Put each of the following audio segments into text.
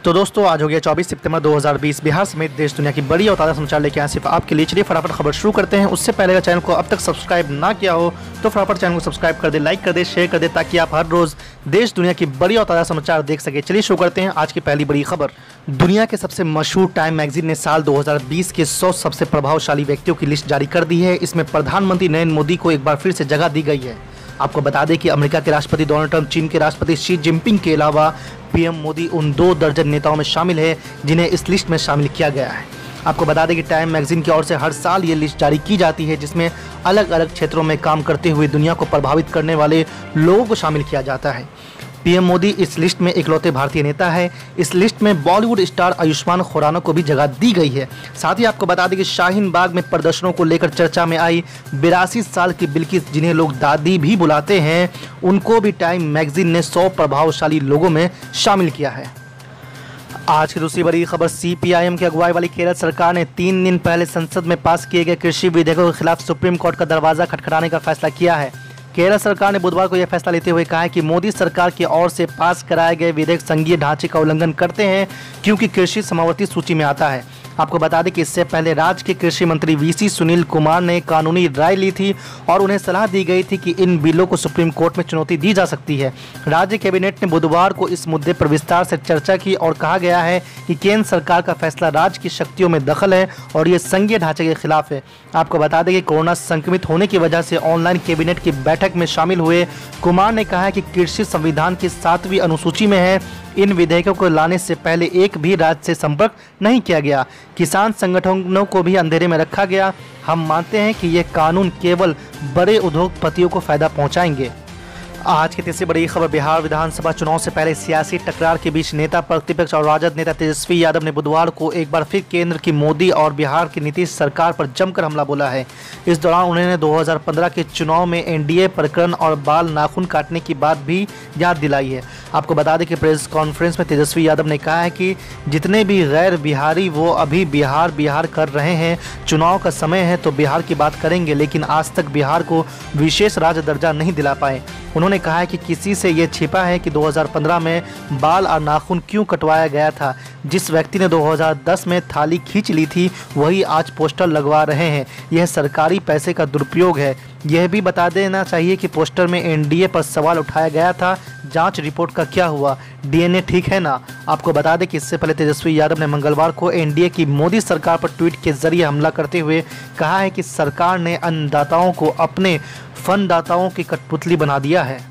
तो दोस्तों आज हो गया 24 सितंबर 2020। बिहार समेत देश दुनिया की बड़ी और ताज़ा समाचार लेके आए सिर्फ आपके लिए। चलिए फटाफट खबर शुरू करते हैं। उससे पहले अगर चैनल को अब तक सब्सक्राइब ना किया हो तो फटाफट चैनल को सब्सक्राइब कर दे, लाइक कर दे, शेयर कर दे, ताकि आप हर रोज देश दुनिया की बड़ी और ताज़ा समाचार देख सके। चलिए शुरू करते हैं आज की पहली बड़ी खबर। दुनिया के सबसे मशहूर टाइम मैगजीन ने साल 2020 के 100 सबसे प्रभावशाली व्यक्तियों की लिस्ट जारी कर दी है। इसमें प्रधानमंत्री नरेंद्र मोदी को एक बार फिर से जगह दी गई है। आपको बता दें कि अमेरिका के राष्ट्रपति डोनाल्ड ट्रंप, चीन के राष्ट्रपति शी जिनपिंग के अलावा पीएम मोदी उन 2 दर्जन नेताओं में शामिल है जिन्हें इस लिस्ट में शामिल किया गया है। आपको बता दें कि टाइम मैगजीन की ओर से हर साल ये लिस्ट जारी की जाती है, जिसमें अलग अलग क्षेत्रों में काम करते हुए दुनिया को प्रभावित करने वाले लोगों को शामिल किया जाता है। पीएम मोदी इस लिस्ट में इकलौते भारतीय नेता है। इस लिस्ट में बॉलीवुड स्टार आयुष्मान खुराना को भी जगह दी गई है। साथ ही आपको बता दें कि शाहीन बाग में प्रदर्शनों को लेकर चर्चा में आई 82 साल की बिल्किस, जिन्हें लोग दादी भी बुलाते हैं, उनको भी टाइम मैगजीन ने 100 प्रभावशाली लोगों में शामिल किया है। आज की दूसरी बड़ी खबर, सीपीआईएम की अगुवाई वाली केरल सरकार ने 3 दिन पहले संसद में पास किए गए कृषि विधेयकों के खिलाफ सुप्रीम कोर्ट का दरवाजा खटखटाने का फैसला किया है। केरल सरकार ने बुधवार को यह फैसला लेते हुए कहा है कि मोदी सरकार की ओर से पास कराए गए विधेयक संघीय ढांचे का उल्लंघन करते हैं, क्योंकि कृषि समावर्ती सूची में आता है। आपको बता दें कि इससे पहले राज्य के कृषि मंत्री वीसी सुनील कुमार ने कानूनी राय ली थी और उन्हें सलाह दी गई थी कि इन बिलों को सुप्रीम कोर्ट में चुनौती दी जा सकती है। राज्य कैबिनेट ने बुधवार को इस मुद्दे पर विस्तार से चर्चा की और कहा गया है कि केंद्र सरकार का फैसला राज्य की शक्तियों में दखल है और ये संघीय ढांचे के खिलाफ है। आपको बता दें कि कोरोना संक्रमित होने की वजह से ऑनलाइन कैबिनेट की बैठक में शामिल हुए कुमार ने कहा है कि कृषि संविधान की 7वीं अनुसूची में है। इन विधेयकों को लाने से पहले एक भी राज्य से संपर्क नहीं किया गया। किसान संगठनों को भी अंधेरे में रखा गया। हम मानते हैं कि ये कानून केवल बड़े उद्योगपतियों को फायदा पहुंचाएंगे। आज की तीसरी बड़ी खबर, बिहार विधानसभा चुनाव से पहले सियासी टकरार के बीच नेता प्रतिपक्ष और राजद नेता तेजस्वी यादव ने बुधवार को एक बार फिर केंद्र की मोदी और बिहार की नीतीश सरकार पर जमकर हमला बोला है। इस दौरान उन्होंने 2015 के चुनाव में एनडीए प्रकरण और बाल नाखून काटने की बात भी याद दिलाई है। आपको बता दें कि प्रेस कॉन्फ्रेंस में तेजस्वी यादव ने कहा है कि जितने भी गैर बिहारी वो अभी बिहार कर रहे हैं, चुनाव का समय है तो बिहार की बात करेंगे, लेकिन आज तक बिहार को विशेष राज्य दर्जा नहीं दिला पाए। उन्होंने कहा है कि किसी से ये छिपा है कि 2015 में बाल और नाखून क्यों कटवाया गया था। जिस व्यक्ति ने 2010 में थाली खींच ली थी वही आज पोस्टर लगवा रहे हैं। यह सरकारी पैसे का दुरुपयोग है। यह भी बता देना चाहिए कि पोस्टर में एनडीए पर सवाल उठाया गया था। जांच रिपोर्ट का क्या हुआ? डीएनए ठीक है ना? आपको बता दें कि इससे पहले तेजस्वी यादव ने मंगलवार को एनडीए की मोदी सरकार पर ट्वीट के जरिए हमला करते हुए कहा है कि सरकार ने अन्नदाताओं को अपने फंडदाताओं की कठपुतली बना दिया है।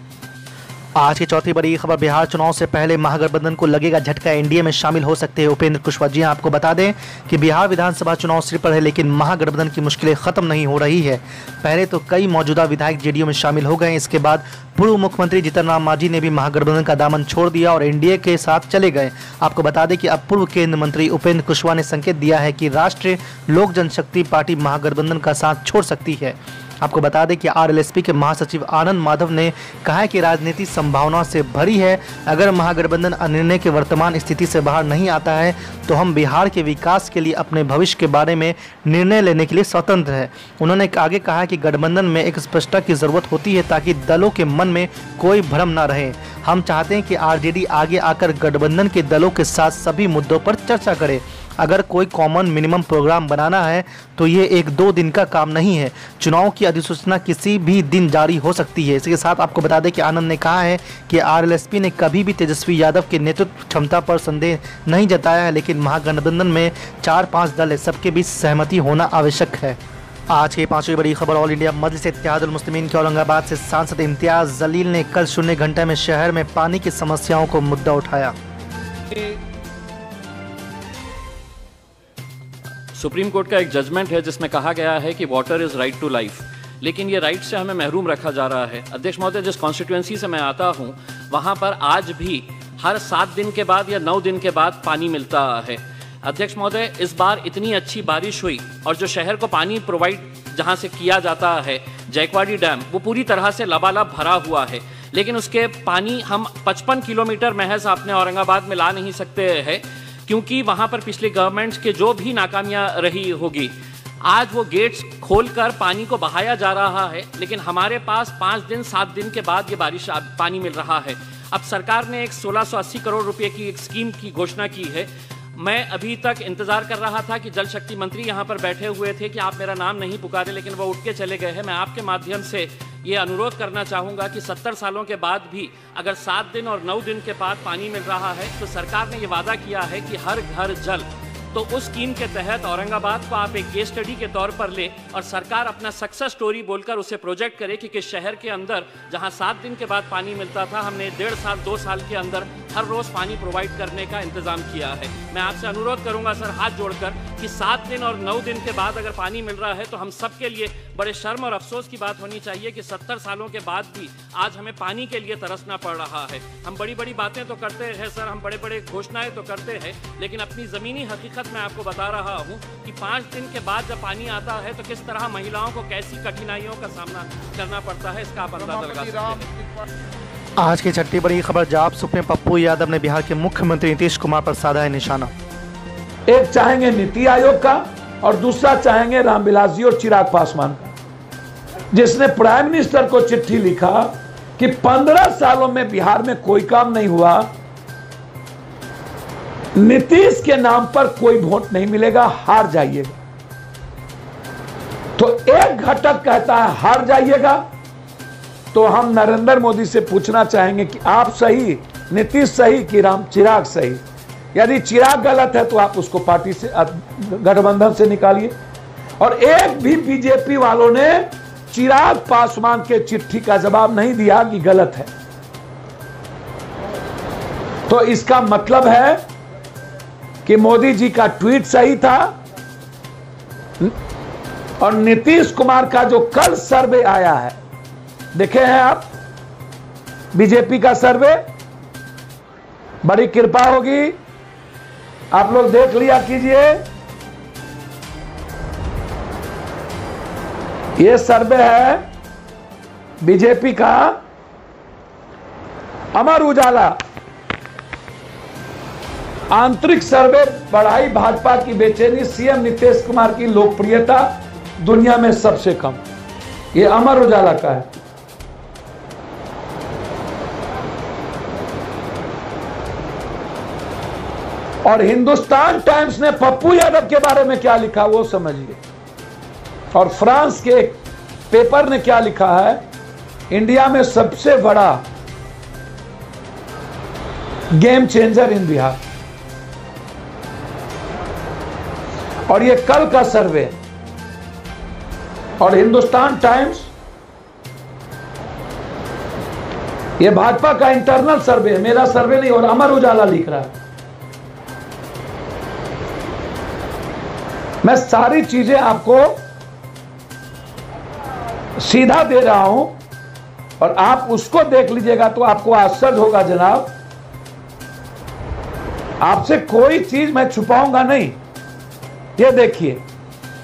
आज की चौथी बड़ी खबर, बिहार चुनाव से पहले महागठबंधन को लगेगा झटका, एनडीए में शामिल हो सकते हैं उपेंद्र कुशवाहा। जी आपको बता दें कि बिहार विधानसभा चुनाव सिर पर है, लेकिन महागठबंधन की मुश्किलें खत्म नहीं हो रही है। पहले तो कई मौजूदा विधायक जेडीयू में शामिल हो गए, इसके बाद पूर्व मुख्यमंत्री जीतन राम मांझी ने भी महागठबंधन का दामन छोड़ दिया और एनडीए के साथ चले गए। आपको बता दें कि अब पूर्व केंद्रीय मंत्री उपेंद्र कुशवाहा ने संकेत दिया है कि राष्ट्रीय लोक जनशक्ति पार्टी महागठबंधन का साथ छोड़ सकती है। आपको बता दें कि आरएलएसपी के महासचिव आनंद माधव ने कहा है कि राजनीति संभावना से भरी है। अगर महागठबंधन निर्णय के वर्तमान स्थिति से बाहर नहीं आता है तो हम बिहार के विकास के लिए अपने भविष्य के बारे में निर्णय लेने के लिए स्वतंत्र है। उन्होंने आगे कहा कि गठबंधन में एक स्पष्टता की जरूरत होती है ताकि दलों के मन में कोई भ्रम न रहे। हम चाहते हैं कि आरजेडी आगे आकर गठबंधन के दलों के साथ सभी मुद्दों पर चर्चा करे। अगर कोई कॉमन मिनिमम प्रोग्राम बनाना है तो ये 1-2 दिन का काम नहीं है। चुनाव की अधिसूचना किसी भी दिन जारी हो सकती है। इसके साथ आपको बता दें कि आनंद ने कहा है कि आरएलएसपी ने कभी भी तेजस्वी यादव के नेतृत्व क्षमता पर संदेह नहीं जताया है, लेकिन महागठबंधन में 4-5 दल है, सबके बीच सहमति होना आवश्यक है। आज की 5वीं बड़ी खबर, ऑल इंडिया मजलिस इत्तेहादुल मुस्लिमीन के औरंगाबाद से सांसद इम्तियाज जलील ने कल 0 घंटे में शहर में पानी की समस्याओं को मुद्दा उठाया। सुप्रीम कोर्ट का एक जजमेंट है जिसमें कहा गया है कि water is right to life, लेकिन ये राइट से हमें महरूम रखा जा रहा है। अध्यक्ष महोदय, जिस कॉन्स्टिट्यूएंसी से मैं आता हूँ वहाँ पर आज भी हर 7 दिन के बाद या 9 दिन के बाद पानी मिलता है। अध्यक्ष महोदय, इस बार इतनी अच्छी बारिश हुई और जो शहर को पानी प्रोवाइड जहाँ से किया जाता है, जयकवाड़ी डैम, वो पूरी तरह से लबालब भरा हुआ है, लेकिन उसके पानी हम 55 किलोमीटर महज अपने औरंगाबाद में ला नहीं सकते हैं, क्योंकि वहाँ पर पिछली गवर्नमेंट्स के जो भी नाकामियाँ रही होगी, आज वो गेट्स खोलकर पानी को बहाया जा रहा है, लेकिन हमारे पास 5 दिन 7 दिन के बाद ये बारिश पानी मिल रहा है। अब सरकार ने एक 1680 करोड़ रुपए की एक स्कीम की घोषणा की है। मैं अभी तक इंतजार कर रहा था कि जल शक्ति मंत्री यहाँ पर बैठे हुए थे कि आप मेरा नाम नहीं पुकारे, लेकिन वो उठ के चले गए हैं। मैं आपके माध्यम से ये अनुरोध करना चाहूँगा कि 70 सालों के बाद भी अगर 7 दिन और 9 दिन के बाद पानी मिल रहा है तो सरकार ने ये वादा किया है कि हर घर जल, तो उस स्कीम के तहत औरंगाबाद को आप एक केस स्टडी के तौर पर ले और सरकार अपना सक्सेस स्टोरी बोलकर उसे प्रोजेक्ट करे कि किस शहर के अंदर जहां 7 दिन के बाद पानी मिलता था, हमने 1.5 साल 2 साल के अंदर हर रोज पानी प्रोवाइड करने का इंतजाम किया है। मैं आपसे अनुरोध करूंगा सर, हाथ जोड़कर, कि 7 दिन और 9 दिन के बाद अगर पानी मिल रहा है तो हम सबके लिए बड़े शर्म और अफसोस की बात होनी चाहिए कि 70 सालों के बाद भी आज हमें पानी के लिए तरसना पड़ रहा है। हम बड़ी बड़ी बातें तो करते हैं सर, हम बड़े बड़े घोषणाएं तो करते हैं, लेकिन अपनी ज़मीनी हकीकत मैं आपको बता रहा हूं कि 5 दिन के बाद जब पानी आता है तो किस तरह महिलाओं को कैसी कठिनाइयों का सामना करना पड़ता है, इसका आप अंदाजा लगा सकते हैं। आज की छठी बड़ी खबर, जाप सुप्रीम पप्पू यादव ने बिहार के मुख्यमंत्री नीतीश कुमार पर साधा है निशाना। एक चाहेंगे नीति आयोग का और दूसरा चाहेंगे रामविलास जी और चिराग पासवान का, जिसने प्राइम मिनिस्टर को चिट्ठी लिखा कि 15 सालों में बिहार में कोई काम नहीं हुआ, नीतीश के नाम पर कोई वोट नहीं मिलेगा, हार जाइएगा। तो एक घटक कहता है हार जाइएगा, तो हम नरेंद्र मोदी से पूछना चाहेंगे कि आप सही, नीतीश सही कि चिराग सही? यदि चिराग गलत है तो आप उसको पार्टी से, गठबंधन से निकालिए। और एक भी बीजेपी वालों ने चिराग पासवान के चिट्ठी का जवाब नहीं दिया कि गलत है। तो इसका मतलब है कि मोदी जी का ट्वीट सही था और नीतीश कुमार का जो कल सर्वे आया है, देखे हैं आप बीजेपी का सर्वे, बड़ी कृपा होगी आप लोग देख लिया कीजिए। ये सर्वे है बीजेपी का, अमर उजाला, आंतरिक सर्वे बढ़ाई भाजपा की बेचैनी, सीएम नीतीश कुमार की लोकप्रियता दुनिया में सबसे कम। ये अमर उजाला का है। और हिंदुस्तान टाइम्स ने पप्पू यादव के बारे में क्या लिखा वो समझिए। और फ्रांस के एक पेपर ने क्या लिखा है, इंडिया में सबसे बड़ा गेम चेंजर इन बिहार। और ये कल का सर्वे, और हिंदुस्तान टाइम्स ये भाजपा का इंटरनल सर्वे है, मेरा सर्वे नहीं, और अमर उजाला लिख रहा है। मैं सारी चीजें आपको सीधा दे रहा हूं और आप उसको देख लीजिएगा तो आपको आश्चर्य होगा जनाब। आपसे कोई चीज मैं छुपाऊंगा नहीं। ये देखिए,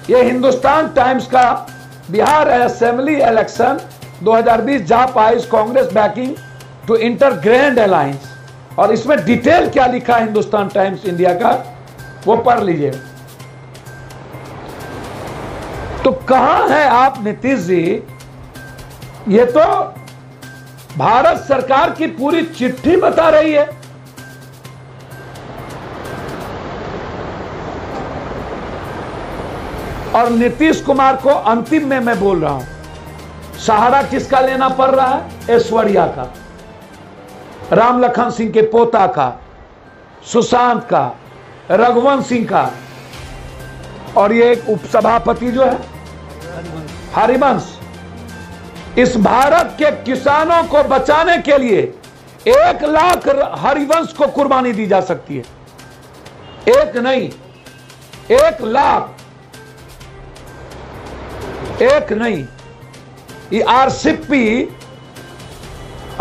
ये हिंदुस्तान टाइम्स का बिहार असेंबली इलेक्शन 2020 जाप eyes Congress banking to inter grand alliance, और इसमें डिटेल क्या लिखा है हिंदुस्तान टाइम्स इंडिया का, वो पढ़ लीजिए। तो कहां है आप नीतीश जी? ये तो भारत सरकार की पूरी चिट्ठी बता रही है। और नीतीश कुमार को अंतिम में मैं बोल रहा हूं, सहारा किसका लेना पड़ रहा है? ऐश्वर्या का, राम लखन सिंह के पोता का, सुशांत का, रघुवंश सिंह का, और ये एक उपसभापति जो है हरिवंश। इस भारत के किसानों को बचाने के लिए 1 लाख हरिवंश को कुर्बानी दी जा सकती है। एक नहीं, 1 लाख, एक नहीं। ये आरसीपी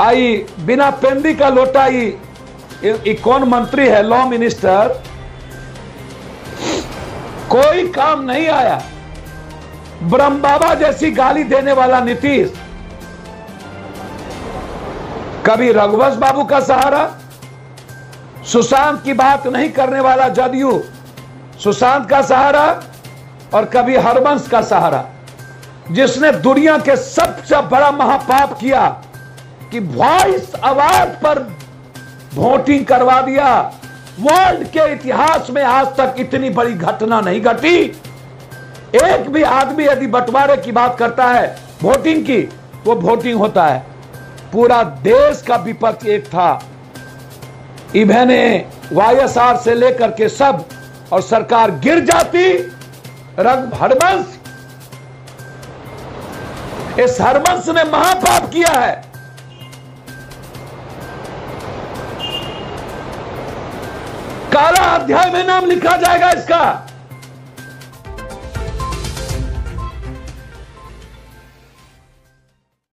आई बिना पेंदी का लोटा, ये कौन मंत्री है? Law minister. कोई काम नहीं आया। ब्रह्म बाबा जैसी गाली देने वाला नीतीश, कभी रघुवंश बाबू का सहारा, सुशांत की बात नहीं करने वाला जदयू, सुशांत का सहारा, और कभी हरवंश का सहारा, जिसने दुनिया के सबसे बड़ा महापाप किया कि वॉइस आवाज पर वोटिंग करवा दिया। वर्ल्ड के इतिहास में आज तक इतनी बड़ी घटना नहीं घटी। एक भी आदमी यदि बंटवारे की बात करता है वोटिंग की, वो वोटिंग होता है। पूरा देश का विपक्ष एक था, इवन वाईएसआर से लेकर के सब, और सरकार गिर जाती। हरबंश, इस हरबंश ने महापाप किया है। काला अध्याय में नाम लिखा जाएगा इसका।